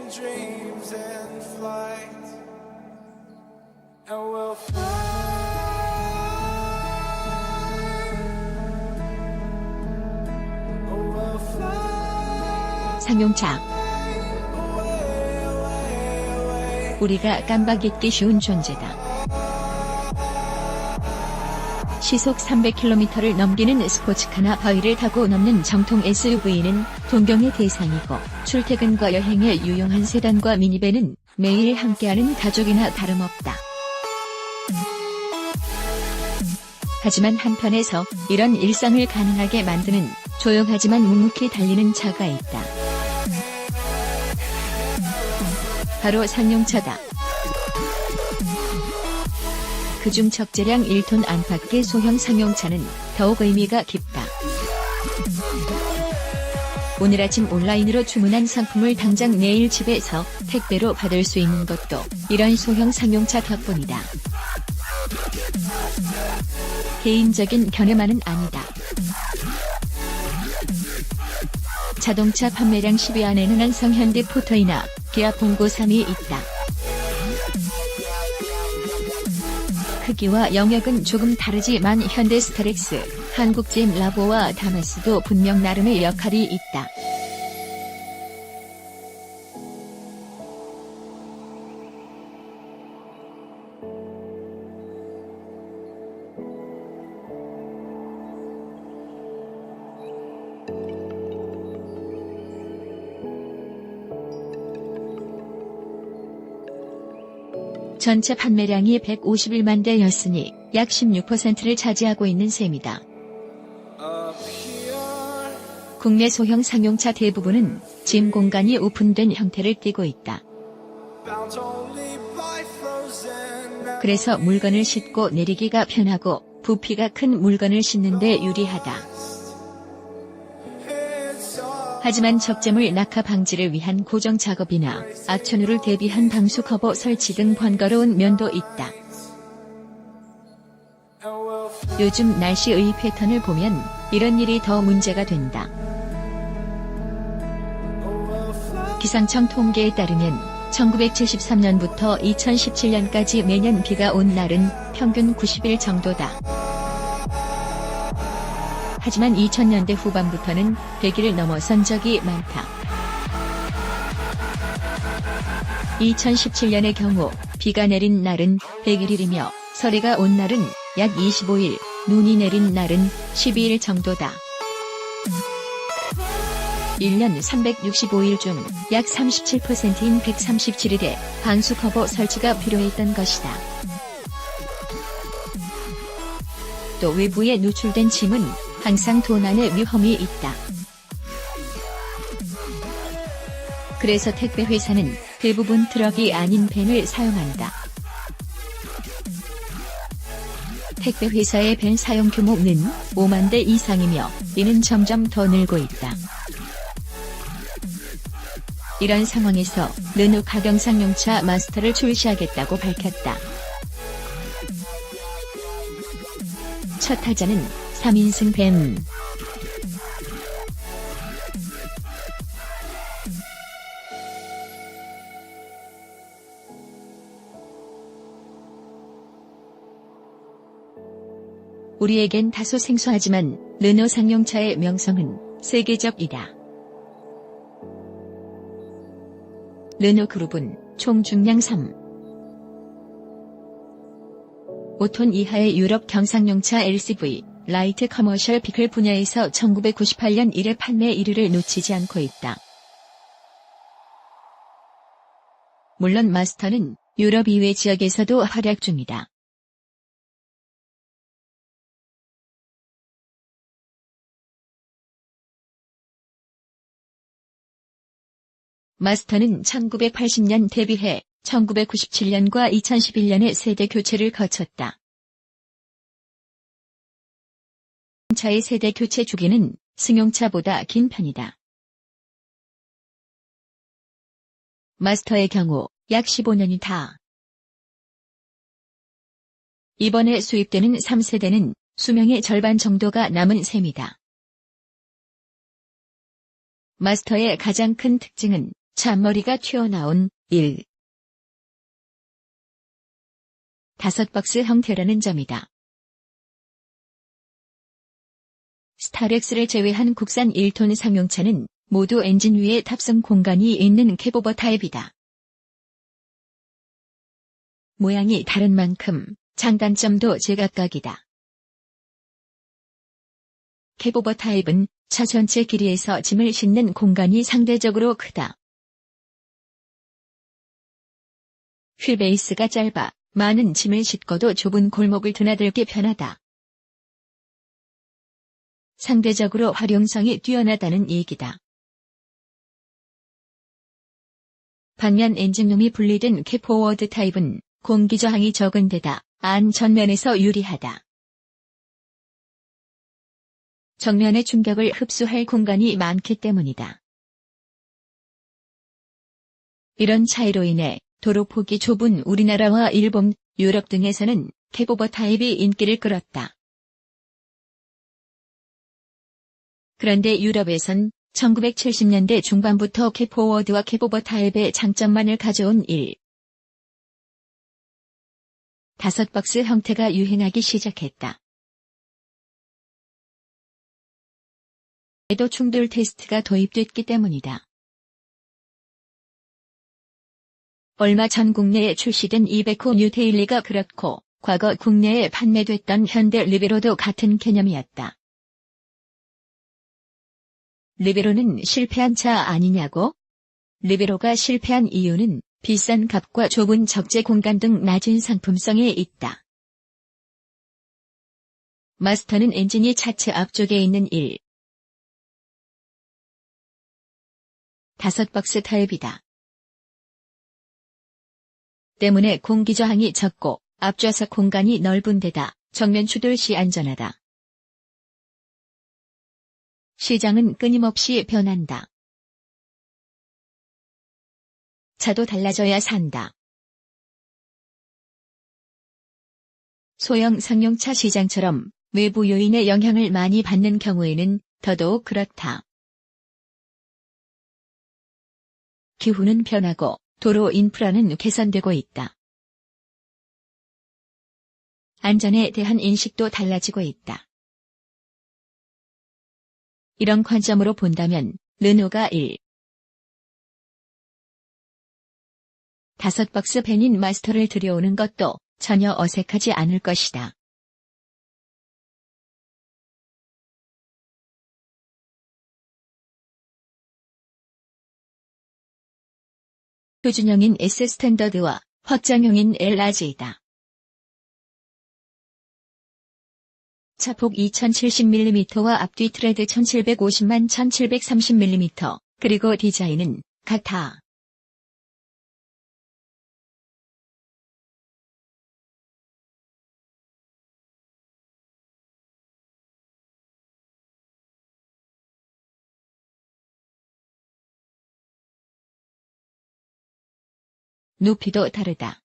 dreams in flight, and we'll fly. Oh, we'll fly. 상용차. 우리가 깜빡 잊기 쉬운 존재다. 시속 300km를 넘기는 스포츠카나 바위를 타고 넘는 정통 SUV는 동경의 대상이고, 출퇴근과 여행에 유용한 세단과 미니밴은 매일 함께하는 가족이나 다름없다. 하지만 한편에서 이런 일상을 가능하게 만드는 조용하지만 묵묵히 달리는 차가 있다. 바로 상용차다. 그중 적재량 1톤 안팎의 소형 상용차는 더욱 의미가 깊다. 오늘 아침 온라인으로 주문한 상품을 당장 내일 집에서 택배로 받을 수 있는 것도 이런 소형 상용차 덕분이다. 개인적인 견해만은 아니다. 자동차 판매량 10위 안에는 한성, 현대, 포터이나 기아, 봉고 3위 있다. 크기와 영역은 조금 다르지만 현대 스타렉스, 한국 GM 라보와 다마스도 분명 나름의 역할이 있다. 전체 판매량이 151만 대였으니 약 16%를 차지하고 있는 셈이다. 국내 소형 상용차 대부분은 짐 공간이 오픈된 형태를 띠고 있다. 그래서 물건을 싣고 내리기가 편하고 부피가 큰 물건을 싣는 데 유리하다. 하지만 적재물 낙하 방지를 위한 고정 작업이나 악천후를 대비한 방수 커버 설치 등 번거로운 면도 있다. 요즘 날씨의 패턴을 보면 이런 일이 더 문제가 된다. 기상청 통계에 따르면 1973년부터 2017년까지 매년 비가 온 날은 평균 90일 정도다. 하지만 2000년대 후반부터는 100일을 넘어선 적이 많다. 2017년의 경우 비가 내린 날은 101일이며 서리가 온 날은 약 25일, 눈이 내린 날은 12일 정도다. 1년 365일 중 약 37%인 137일에 방수 커버 설치가 필요했던 것이다. 또 외부에 노출된 짐은 항상 도난의 위험이 있다. 그래서 택배 회사는 대부분 트럭이 아닌 밴을 사용한다. 택배 회사의 밴 사용 규모는 5만 대 이상이며 이는 점점 더 늘고 있다. 이런 상황에서 르노 가경 상용차 마스터를 출시하겠다고 밝혔다. 첫 타자는 3인승 밴. 우리에겐 다소 생소하지만 르노 상용차의 명성은 세계적이다. 르노 그룹은 총 중량 5톤 이하의 유럽 경상용차 LCV, 라이트 커머셜 비클 분야에서 1998년 이래 판매 1위를 놓치지 않고 있다. 물론 마스터는 유럽 이외 지역에서도 활약 중이다. 마스터는 1980년 데뷔해 1997년과 2011년에 세대 교체를 거쳤다. 차의 세대 교체 주기는 승용차보다 긴 편이다. 마스터의 경우 약 15년이다. 이번에 수입되는 3세대는 수명의 절반 정도가 남은 셈이다. 마스터의 가장 큰 특징은 잔머리가 튀어나온 1. 5박스 형태라는 점이다. 스타렉스를 제외한 국산 1톤 상용차는 모두 엔진 위에 탑승 공간이 있는 캡오버 타입이다. 모양이 다른 만큼 장단점도 제각각이다. 캡오버 타입은 차 전체 길이에서 짐을 싣는 공간이 상대적으로 크다. 휠베이스가 짧아 많은 짐을 싣고도 좁은 골목을 드나들기 편하다. 상대적으로 활용성이 뛰어나다는 얘기다. 반면 엔진룸이 분리된 캡포워드 타입은 공기저항이 적은 데다 안 전면에서 유리하다. 정면의 충격을 흡수할 공간이 많기 때문이다. 이런 차이로 인해 도로폭이 좁은 우리나라와 일본, 유럽 등에서는 캡오버 타입이 인기를 끌었다. 그런데 유럽에선 1970년대 중반부터 캡포워드와 캡오버 타입의 장점만을 가져온 1. 5박스 형태가 유행하기 시작했다. 에도 충돌 테스트가 도입됐기 때문이다. 얼마 전 국내에 출시된 이베코 뉴테일리가 그렇고 과거 국내에 판매됐던 현대 리베로도 같은 개념이었다. 리베로는 실패한 차 아니냐고? 리베로가 실패한 이유는 비싼 값과 좁은 적재 공간 등 낮은 상품성에 있다. 마스터는 엔진이 차체 앞쪽에 있는 1. 5박스 타입이다. 때문에 공기저항이 적고 앞좌석 공간이 넓은 데다 정면 추돌 시 안전하다. 시장은 끊임없이 변한다. 차도 달라져야 산다. 소형 상용차 시장처럼 외부 요인의 영향을 많이 받는 경우에는 더더욱 그렇다. 기후는 변하고 도로 인프라는 개선되고 있다. 안전에 대한 인식도 달라지고 있다. 이런 관점으로 본다면 르노가 1. 5박스 밴인 마스터를 들여오는 것도 전혀 어색하지 않을 것이다. 표준형인 S 스탠더드와 확장형인 LRG다. 차폭 2070mm와 앞뒤 트레드 1750만 1730mm, 그리고 디자인은 같아. 높이도 다르다.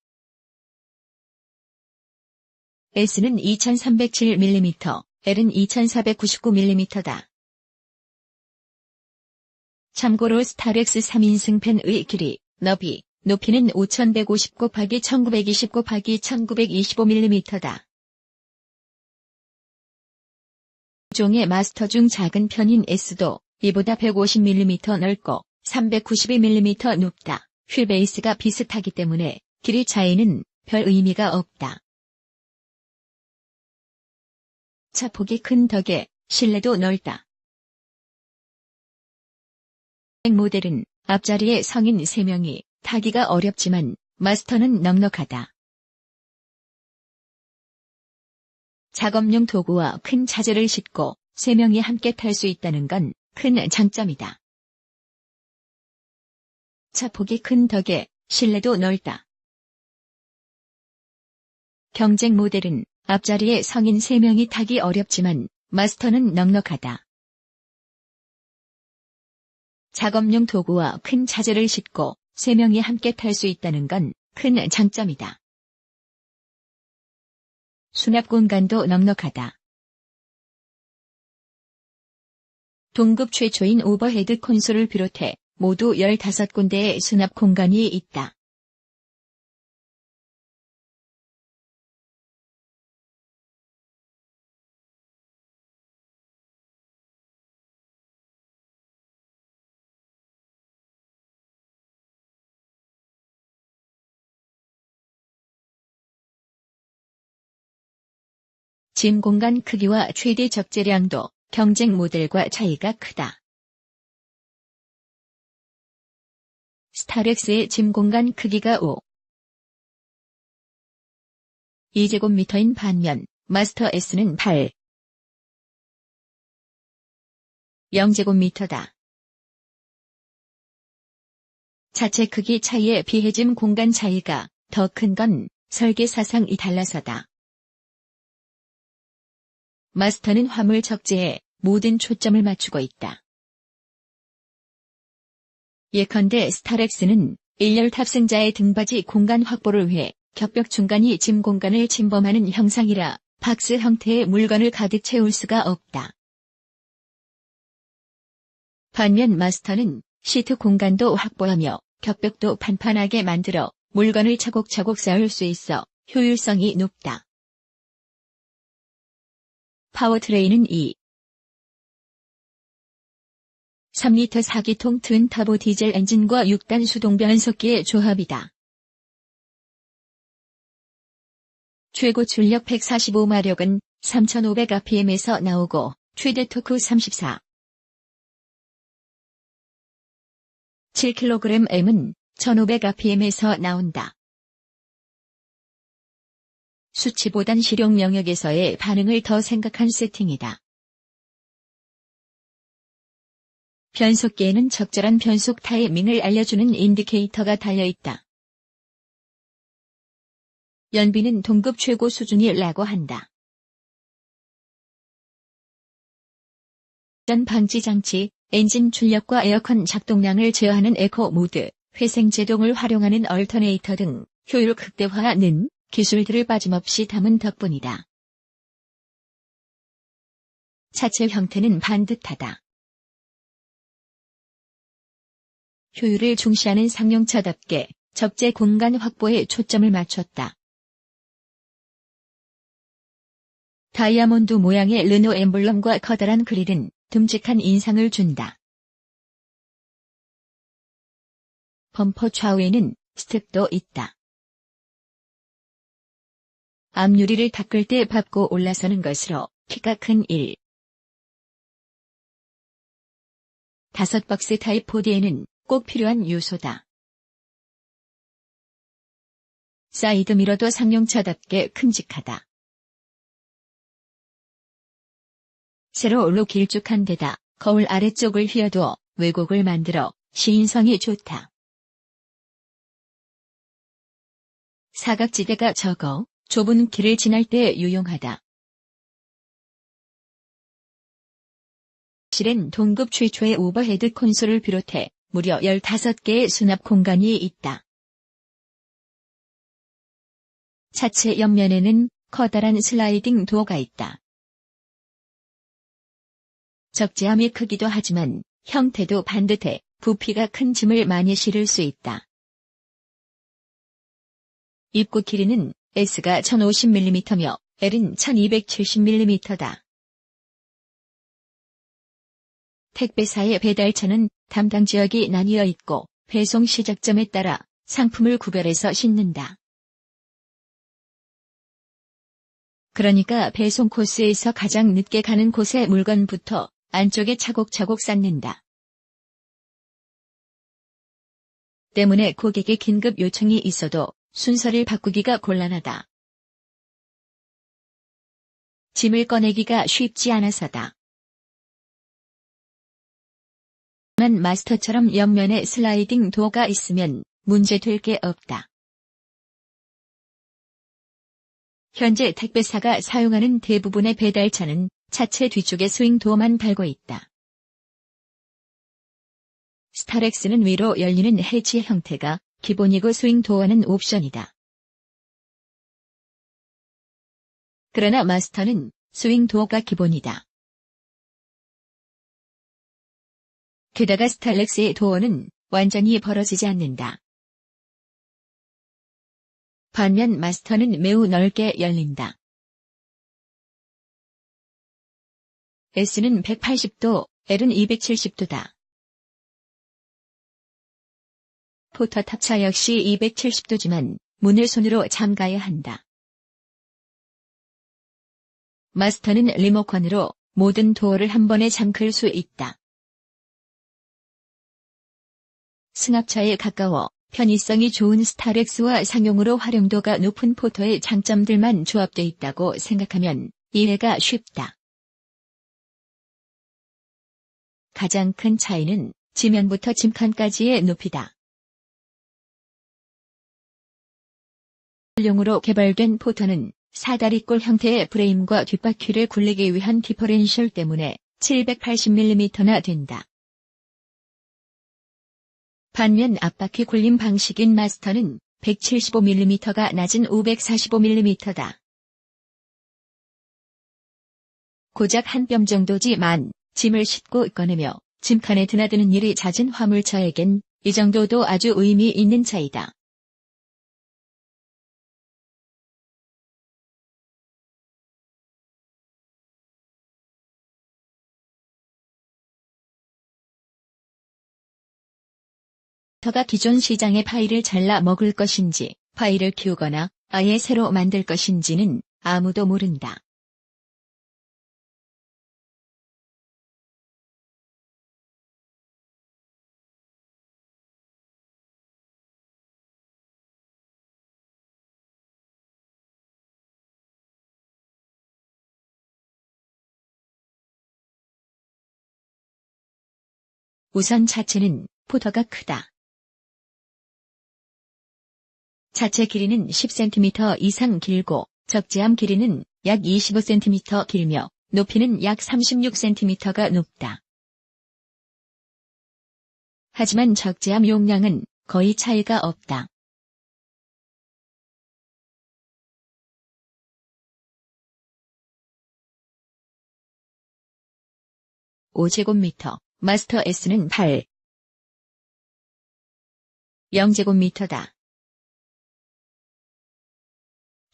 S는 2307mm, L은 2499mm다. 참고로 스타렉스 3인승 펜의 길이, 너비, 높이는 5150 곱하기 1920 곱하기 1925mm다. 종의 마스터 중 작은 편인 S도 이보다 150mm 넓고 392mm 높다. 휠베이스가 비슷하기 때문에 길이 차이는 별 의미가 없다. 차폭이 큰 덕에 실내도 넓다. 모델은 앞자리에 성인 3명이 타기가 어렵지만 마스터는 넉넉하다. 작업용 도구와 큰 자재를 싣고 3명이 함께 탈 수 있다는 건 큰 장점이다. 차폭이 큰 덕에 실내도 넓다. 경쟁 모델은 앞자리에 성인 3명이 타기 어렵지만 마스터는 넉넉하다. 작업용 도구와 큰 자재를 싣고 3명이 함께 탈 수 있다는 건 큰 장점이다. 수납 공간도 넉넉하다. 동급 최초인 오버헤드 콘솔을 비롯해 모두 15군데의 수납 공간이 있다. 짐 공간 크기와 최대 적재량도 경쟁 모델과 차이가 크다. 스타렉스의 짐 공간 크기가 2제곱미터인 반면 마스터 S는 0제곱미터다. 자체 크기 차이에 비해 짐 공간 차이가 더 큰 건 설계사상이 달라서다. 마스터는 화물 적재에 모든 초점을 맞추고 있다. 예컨대 스타렉스는 일렬 탑승자의 등받이 공간 확보를 위해 겹벽 중간이 짐 공간을 침범하는 형상이라 박스 형태의 물건을 가득 채울 수가 없다. 반면 마스터는 시트 공간도 확보하며 겹벽도 판판하게 만들어 물건을 차곡차곡 쌓을 수 있어 효율성이 높다. 파워트레인은 3리터 4기통 튼 터보 디젤 엔진과 6단 수동 변속기의 조합이다. 최고 출력 145마력은 3500rpm에서 나오고 최대 토크 7kgm은 1500rpm에서 나온다. 수치보단 실용 영역에서의 반응을 더 생각한 세팅이다. 변속기에는 적절한 변속 타이밍을 알려주는 인디케이터가 달려있다. 연비는 동급 최고 수준이라고 한다. 전 방지 장치, 엔진 출력과 에어컨 작동량을 제어하는 에코 모드, 회생 제동을 활용하는 얼터네이터 등 효율 극대화는 기술들을 빠짐없이 담은 덕분이다. 차체 형태는 반듯하다. 효율을 중시하는 상용차답게 적재 공간 확보에 초점을 맞췄다. 다이아몬드 모양의 르노 엠블럼과 커다란 그릴은 듬직한 인상을 준다. 범퍼 좌우에는 스텝도 있다. 앞유리를 닦을 때 밟고 올라서는 것으로 키가 큰 5박스 타입 4D에는 꼭 필요한 요소다. 사이드미러도 상용차답게 큼직하다. 세로로 길쭉한 데다 거울 아래쪽을 휘어두어 왜곡을 만들어 시인성이 좋다. 사각지대가 적어 좁은 길을 지날 때 유용하다. 실엔 동급 최초의 오버헤드 콘솔을 비롯해 무려 15개의 수납 공간이 있다. 차체 옆면에는 커다란 슬라이딩 도어가 있다. 적재함이 크기도 하지만 형태도 반듯해 부피가 큰 짐을 많이 실을 수 있다. 입구 길이는 S가 1050mm며 L은 1270mm다. 택배사의 배달처는 담당 지역이 나뉘어 있고 배송 시작점에 따라 상품을 구별해서 싣는다. 그러니까 배송 코스에서 가장 늦게 가는 곳의 물건부터 안쪽에 차곡차곡 쌓는다. 때문에 고객의 긴급 요청이 있어도 순서를 바꾸기가 곤란하다. 짐을 꺼내기가 쉽지 않아서다. 만 마스터처럼 옆면에 슬라이딩 도어가 있으면 문제될 게 없다. 현재 택배사가 사용하는 대부분의 배달차는 차체 뒤쪽에 스윙 도어만 달고 있다. 스타렉스는 위로 열리는 해치 형태가 기본이고 스윙 도어는 옵션이다. 그러나 마스터는 스윙 도어가 기본이다. 게다가 스탈렉스의 도어는 완전히 벌어지지 않는다. 반면 마스터는 매우 넓게 열린다. S는 180도, L은 270도다. 포터 탑차 역시 270도지만 문을 손으로 잠가야 한다. 마스터는 리모컨으로 모든 도어를 한 번에 잠글 수 있다. 승합차에 가까워 편의성이 좋은 스타렉스와 상용으로 활용도가 높은 포터의 장점들만 조합돼 있다고 생각하면 이해가 쉽다. 가장 큰 차이는 지면부터 짐칸까지의 높이다. 용으로 개발된 포터는 사다리꼴 형태의 프레임과 뒷바퀴를 굴리기 위한 디퍼렌셜 때문에 780mm나 된다. 반면 앞바퀴 굴림 방식인 마스터는 175mm가 낮은 545mm다. 고작 한 뼘 정도지만 짐을 싣고 꺼내며 짐칸에 드나드는 일이 잦은 화물차에겐 이 정도도 아주 의미 있는 차이다. 터가 기존 시장의 파이를 잘라 먹을 것인지, 파이를 키우거나 아예 새로 만들 것인지는 아무도 모른다. 우선 자체는 포터가 크다. 자체 길이는 10cm 이상 길고 적재함 길이는 약 25cm 길며 높이는 약 36cm가 높다. 하지만 적재함 용량은 거의 차이가 없다. (5제곱미터) 마스터 S는 8. 0제곱미터다.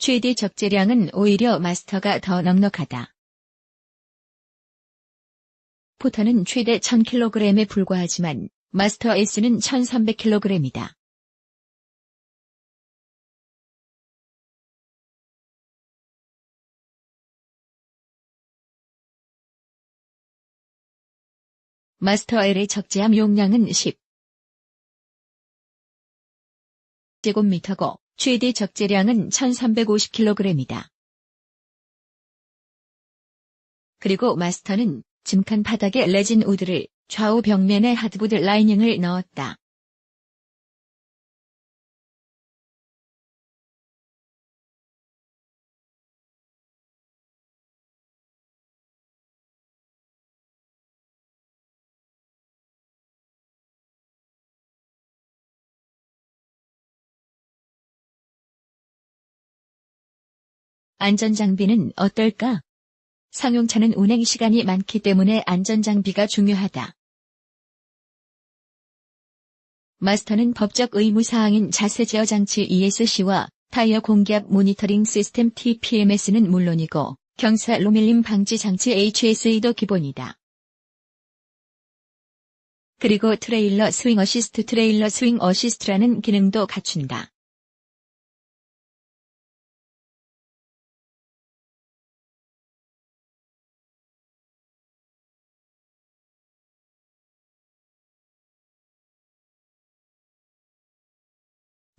최대 적재량은 오히려 마스터가 더 넉넉하다. 포터는 최대 1000kg에 불과하지만 마스터 S는 1300kg이다. 마스터 L의 적재함 용량은 10 제곱미터고 최대 적재량은 1350kg이다. 그리고 마스터는 짐칸 바닥에 레진 우드를 좌우 벽면에 하드보드 라이닝을 넣었다. 안전장비는 어떨까? 상용차는 운행 시간이 많기 때문에 안전장비가 중요하다. 마스터는 법적 의무사항인 자세 제어 장치 ESC와 타이어 공기압 모니터링 시스템 TPMS는 물론이고 경사로 밀림 방지 장치 HSA도 기본이다. 그리고 트레일러 스윙 어시스트라는 기능도 갖춘다.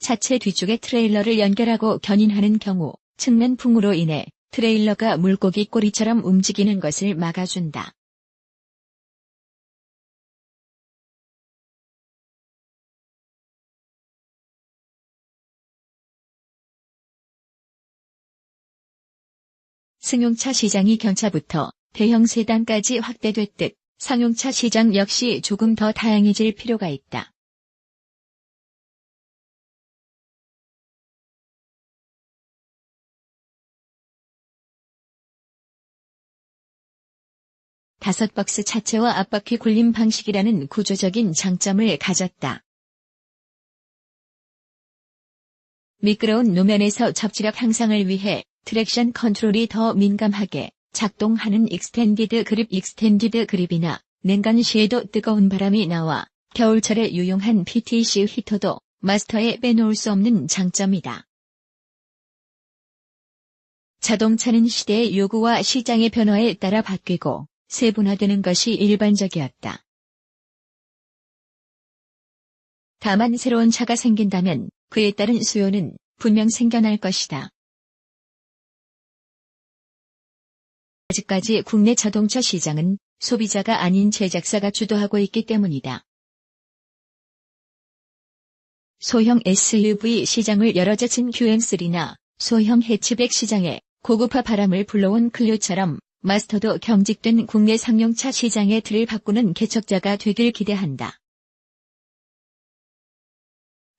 차체 뒤쪽에 트레일러를 연결하고 견인하는 경우 측면풍으로 인해 트레일러가 물고기 꼬리처럼 움직이는 것을 막아준다. 승용차 시장이 경차부터 대형 세단까지 확대됐듯 상용차 시장 역시 조금 더 다양해질 필요가 있다. 5박스 차체와 앞바퀴 굴림 방식이라는 구조적인 장점을 가졌다. 미끄러운 노면에서 접지력 향상을 위해 트랙션 컨트롤이 더 민감하게 작동하는 익스텐디드 그립이나 냉간 시에도 뜨거운 바람이 나와 겨울철에 유용한 PTC 히터도 마스터에 빼놓을 수 없는 장점이다. 자동차는 시대의 요구와 시장의 변화에 따라 바뀌고 세분화되는 것이 일반적이었다. 다만 새로운 차가 생긴다면 그에 따른 수요는 분명 생겨날 것이다. 아직까지 국내 자동차 시장은 소비자가 아닌 제작사가 주도하고 있기 때문이다. 소형 SUV 시장을 열어젖힌 QM3나 소형 해치백 시장에 고급화 바람을 불러온 클리오처럼 마스터도 경직된 국내 상용차 시장의 틀을 바꾸는 개척자가 되길 기대한다.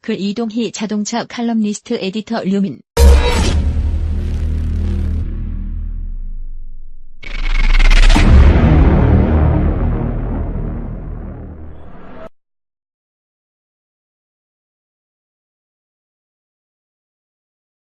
글 이동희 자동차 칼럼니스트 에디터 류민